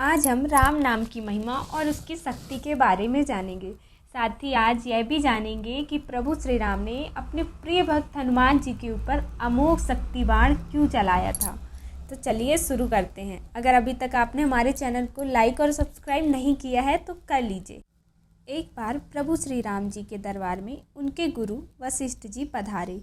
आज हम राम नाम की महिमा और उसकी शक्ति के बारे में जानेंगे। साथ ही आज यह भी जानेंगे कि प्रभु श्री राम ने अपने प्रिय भक्त हनुमान जी के ऊपर अमोघ शक्ति बाण क्यों चलाया था। तो चलिए शुरू करते हैं। अगर अभी तक आपने हमारे चैनल को लाइक और सब्सक्राइब नहीं किया है तो कर लीजिए। एक बार प्रभु श्री राम जी के दरबार में उनके गुरु वशिष्ठ जी पधारे।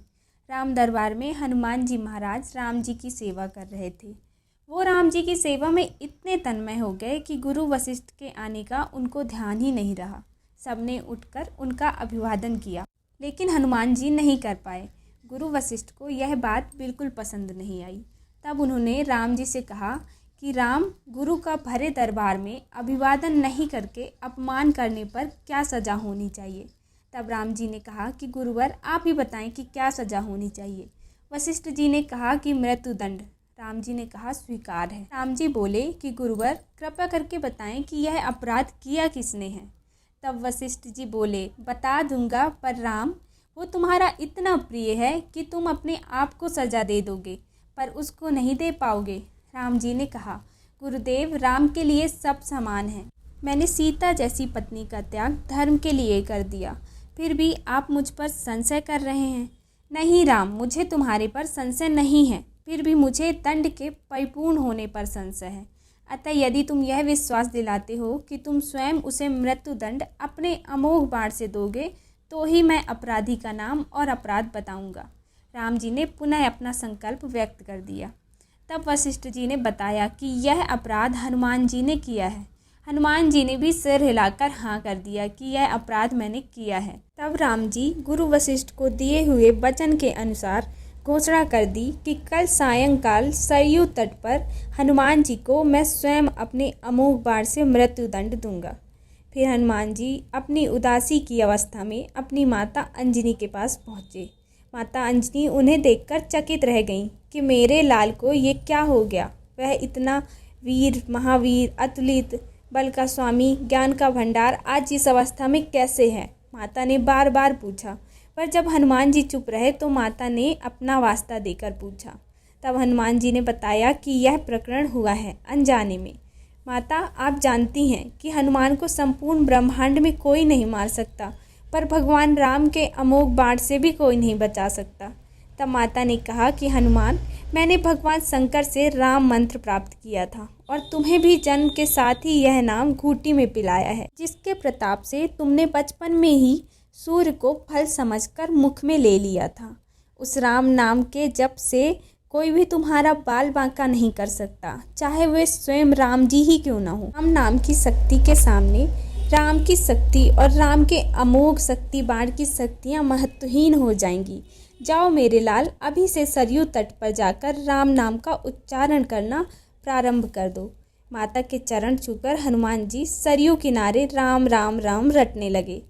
राम दरबार में हनुमान जी महाराज राम जी की सेवा कर रहे थे। वो राम जी की सेवा में इतने तन्मय हो गए कि गुरु वशिष्ठ के आने का उनको ध्यान ही नहीं रहा। सबने उठकर उनका अभिवादन किया, लेकिन हनुमान जी नहीं कर पाए। गुरु वशिष्ठ को यह बात बिल्कुल पसंद नहीं आई। तब उन्होंने राम जी से कहा कि राम, गुरु का भरे दरबार में अभिवादन नहीं करके अपमान करने पर क्या सज़ा होनी चाहिए। तब राम जी ने कहा कि गुरुवर, आप ही बताएं कि क्या सज़ा होनी चाहिए। वशिष्ठ जी ने कहा कि मृत्युदंड। राम जी ने कहा स्वीकार है। राम जी बोले कि गुरुवर, कृपया करके बताएं कि यह अपराध किया किसने है। तब वशिष्ठ जी बोले, बता दूंगा, पर राम, वो तुम्हारा इतना प्रिय है कि तुम अपने आप को सजा दे दोगे, पर उसको नहीं दे पाओगे। राम जी ने कहा, गुरुदेव, राम के लिए सब समान है। मैंने सीता जैसी पत्नी का त्याग धर्म के लिए कर दिया, फिर भी आप मुझ पर संशय कर रहे हैं। नहीं राम, मुझे तुम्हारे पर संशय नहीं है, फिर भी मुझे दंड के परिपूर्ण होने पर संशय है। अतः यदि तुम यह विश्वास दिलाते हो कि तुम स्वयं उसे मृत्युदंड अपने अमोघ बाण से दोगे, तो ही मैं अपराधी का नाम और अपराध बताऊंगा। राम जी ने पुनः अपना संकल्प व्यक्त कर दिया। तब वशिष्ठ जी ने बताया कि यह अपराध हनुमान जी ने किया है। हनुमान जी ने भी सिर हिलाकर हाँ कर दिया कि यह अपराध मैंने किया है। तब राम जी गुरु वशिष्ठ को दिए हुए वचन के अनुसार घोषणा कर दी कि कल सायंकाल सरयू तट पर हनुमान जी को मैं स्वयं अपने अमोघ बाण से मृत्युदंड दूंगा। फिर हनुमान जी अपनी उदासी की अवस्था में अपनी माता अंजनी के पास पहुँचे। माता अंजनी उन्हें देखकर चकित रह गईं कि मेरे लाल को ये क्या हो गया। वह इतना वीर, महावीर, अतुलित बल का स्वामी, ज्ञान का भंडार आज इस अवस्था में कैसे है। माता ने बार बार पूछा, पर जब हनुमान जी चुप रहे तो माता ने अपना वास्ता देकर पूछा। तब हनुमान जी ने बताया कि यह प्रकरण हुआ है अनजाने में। माता, आप जानती हैं कि हनुमान को संपूर्ण ब्रह्मांड में कोई नहीं मार सकता, पर भगवान राम के अमोघ बाण से भी कोई नहीं बचा सकता। तब माता ने कहा कि हनुमान, मैंने भगवान शंकर से राम मंत्र प्राप्त किया था और तुम्हें भी जन्म के साथ ही यह नाम घूंटी में पिलाया है, जिसके प्रताप से तुमने बचपन में ही सूर्य को फल समझकर मुख में ले लिया था। उस राम नाम के जप से कोई भी तुम्हारा बाल बांका नहीं कर सकता, चाहे वे स्वयं राम जी ही क्यों न हो। राम नाम की शक्ति के सामने राम की शक्ति और राम के अमोघ शक्ति बाण की शक्तियाँ महत्वहीन हो जाएंगी। जाओ मेरे लाल, अभी से सरयू तट पर जाकर राम नाम का उच्चारण करना प्रारंभ कर दो। माता के चरण छूकर हनुमान जी सरयू किनारे राम राम राम रटने लगे।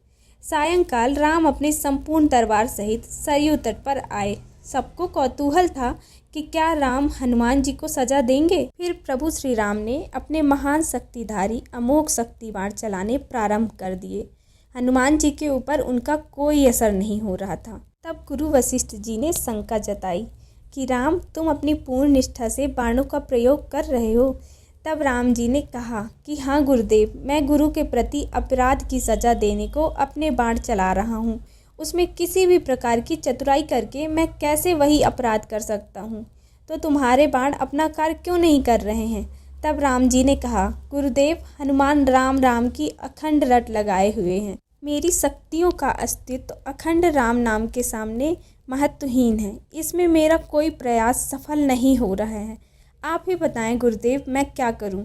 सायंकाल राम अपने संपूर्ण दरबार सहित सरयू तट पर आए। सबको कौतूहल था कि क्या राम हनुमान जी को सजा देंगे। फिर प्रभु श्री राम ने अपने महान शक्तिधारी अमोघ शक्ति बाण चलाने प्रारंभ कर दिए। हनुमान जी के ऊपर उनका कोई असर नहीं हो रहा था। तब गुरु वशिष्ठ जी ने शंका जताई कि राम, तुम अपनी पूर्ण निष्ठा से बाणों का प्रयोग कर रहे हो। तब राम जी ने कहा कि हाँ गुरुदेव, मैं गुरु के प्रति अपराध की सजा देने को अपने बाण चला रहा हूँ। उसमें किसी भी प्रकार की चतुराई करके मैं कैसे वही अपराध कर सकता हूँ। तो तुम्हारे बाण अपना कार्य क्यों नहीं कर रहे हैं। तब राम जी ने कहा, गुरुदेव, हनुमान राम राम की अखंड रट लगाए हुए हैं। मेरी शक्तियों का अस्तित्व अखंड राम नाम के सामने महत्वहीन है। इसमें मेरा कोई प्रयास सफल नहीं हो रहा है। आप ही बताएं गुरुदेव, मैं क्या करूं।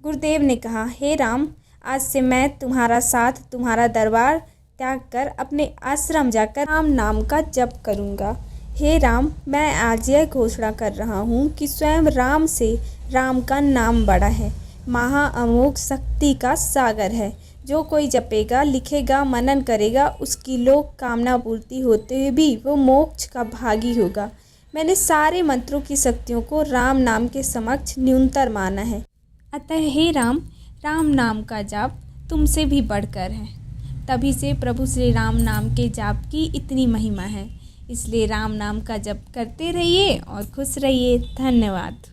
गुरुदेव ने कहा, हे राम, आज से मैं तुम्हारा साथ, तुम्हारा दरबार त्याग कर अपने आश्रम जाकर राम नाम का जप करूंगा। हे राम, मैं आज यह घोषणा कर रहा हूं कि स्वयं राम से राम का नाम बड़ा है, महा अमोघ शक्ति का सागर है। जो कोई जपेगा, लिखेगा, मनन करेगा, उसकी लोक कामना पूर्ति होते हुए भी वो मोक्ष का भागी होगा। मैंने सारे मंत्रों की शक्तियों को राम नाम के समक्ष न्यूनतर माना है। अतः हे राम, राम नाम का जाप तुमसे भी बढ़कर है। तभी से प्रभु श्री राम नाम के जाप की इतनी महिमा है। इसलिए राम नाम का जप करते रहिए और खुश रहिए। धन्यवाद।